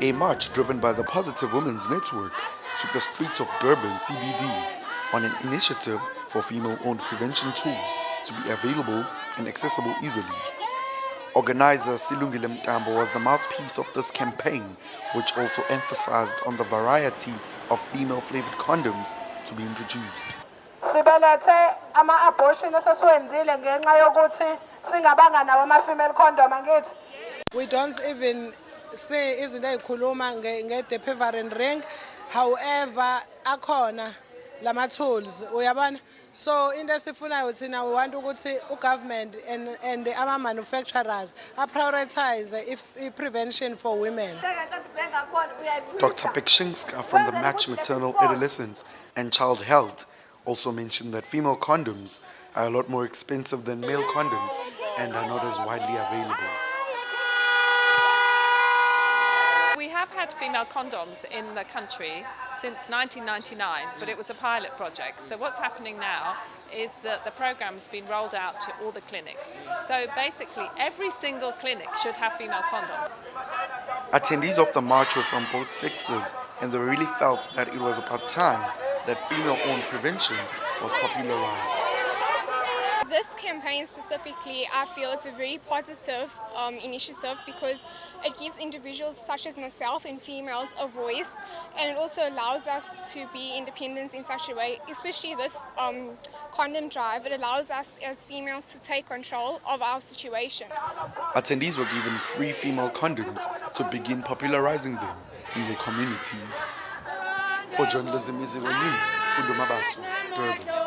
A march driven by the Positive Women's Network took the streets of Durban CBD on an initiative for female-owned prevention tools to be available and accessible easily. Organizer Silungile Mtambo was the mouthpiece of this campaign, which also emphasized on the variety of female-flavored condoms to be introduced. Sibelethe ama-abortion esesiwenzile ngenxa yokuthi singabanga nawo ama-female condom angithi. We don't even see izinto ezikhuluma nge-depivarine ring, however akhona lama tools uyabona. So into esifunayo thina we want ukuthi government and the ama manufacturers prioritize prevention for women. Dr. Pekshingska from the Match Maternal Adolescence and Child Health also mentioned that female condoms are a lot more expensive than male condoms and are not as widely available. We have had female condoms in the country since 1999, but it was a pilot project. So what's happening now is that the program's been rolled out to all the clinics. So basically every single clinic should have female condoms. Attendees of the march were from both sexes, and they really felt that it was about time that female-owned prevention was popularized. This campaign specifically, I feel it's a very positive initiative because it gives individuals such as myself and females a voice, and it also allows us to be independent in such a way, especially this condom drive. It allows us as females to take control of our situation. Attendees were given free female condoms to begin popularizing them in their communities. For Journalism Iziko News, Durban.